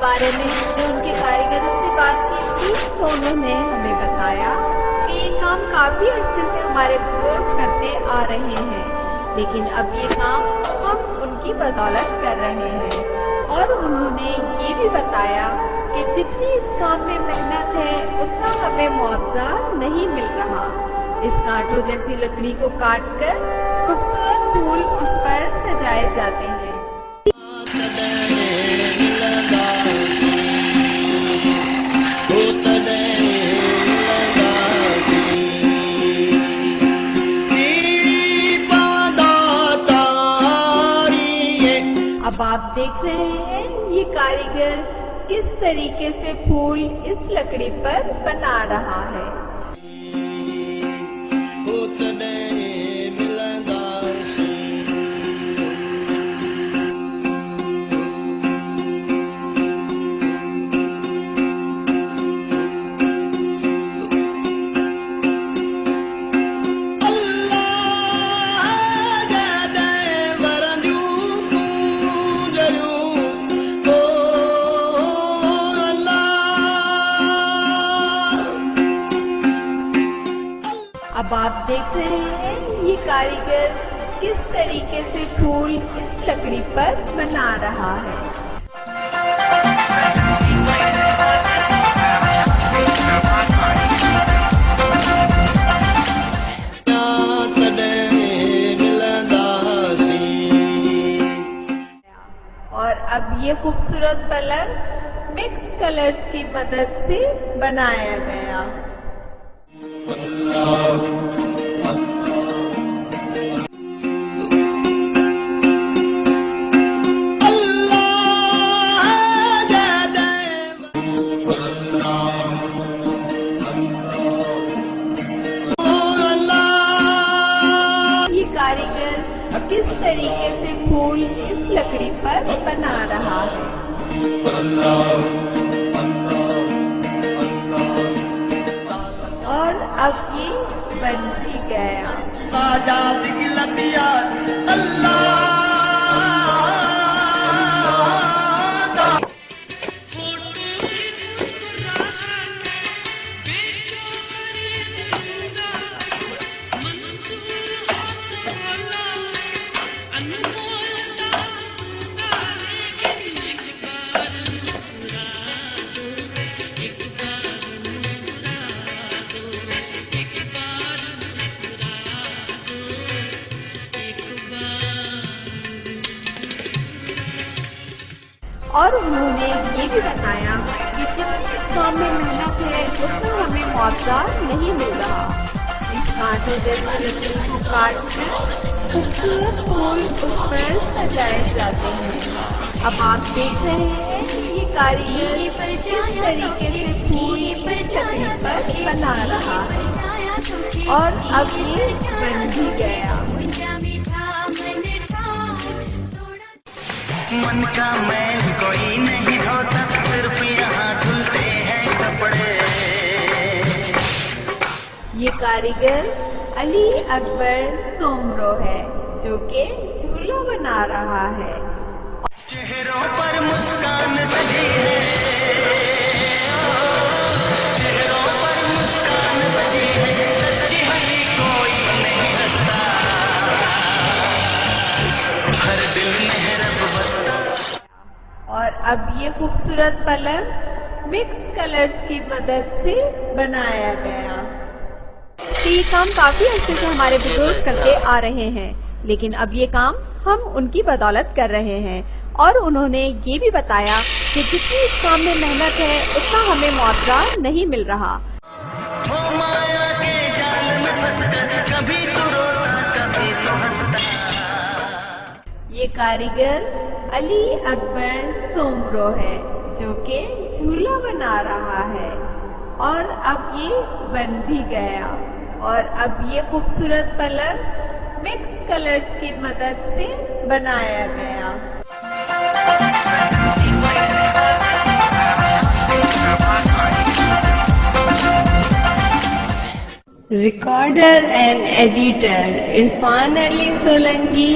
बारे में हमने उनके कारीगरों से बातचीत की तो उन्होंने हमें बताया कि ये काम काफी अरसे से हमारे बुजुर्ग करते आ रहे हैं, लेकिन अब ये काम हम उनकी बदौलत कर रहे हैं। और उन्होंने ये भी बताया कि जितनी इस काम में मेहनत है उतना हमें मुआवजा नहीं मिल रहा। इस कांटों जैसी लकड़ी को काटकर खूबसूरत फूल उस पर सजाए जाते हैं। अब आप देख रहे हैं ये कारीगर किस तरीके से फूल इस लकड़ी पर बना रहा है। अब आप देख रहे हैं ये कारीगर किस तरीके से फूल इस लकड़ी पर बना रहा है। और अब ये खूबसूरत पलंग मिक्स कलर्स की मदद से बनाया गया। ये कारीगर किस तरीके से फूल इस लकड़ी पर बना रहा है। और अब ये बन भी गया। और उन्होंने ये भी बताया कि जितनी इस काम में मेहनत है उतना हमें मुआवजा नहीं मिल रहा। इस कांटों जैसी लकड़ी को काटकर खूबसूरत फूल उस पर सजाए जाते हैं। अब आप देख रहे हैं ये कारीगर किस तरीके से फूल इस लकड़ी पर बना रहा है। और अब ये बन भी गया। मन का मैल कोई नहीं होता, सिर्फ यहाँ धुलते हैं कपड़े। ये कारीगर अली अकबर सोमरो है जो कि झूला बना रहा है। चेहरों पर मुस्कान सजी है, चेहरों पर मुस्कान सजी है, सच्ची हंसी कोई नहीं हंसता, हर दिल में रब बसता। और अब ये खूबसूरत पलंग मिक्स कलर्स की मदद से बनाया गया। ये काम काफी अर्से से हमारे बुजुर्ग करते आ रहे हैं, लेकिन अब ये काम हम उनकी बदौलत कर रहे हैं। और उन्होंने ये भी बताया कि जितनी इस काम में मेहनत है उतना हमें मुआवजा नहीं मिल रहा। हो माया के जाल में फंसकर कभी तो रोता कभी तो हंसता। ये कारीगर अली अकबर सोमरो है जो कि झूला बना रहा है। और अब ये बन भी गया। और अब ये खूबसूरत पलंग मिक्स कलर्स की मदद से बनाया गया। Recorder and editor Irfan Ali Solanki,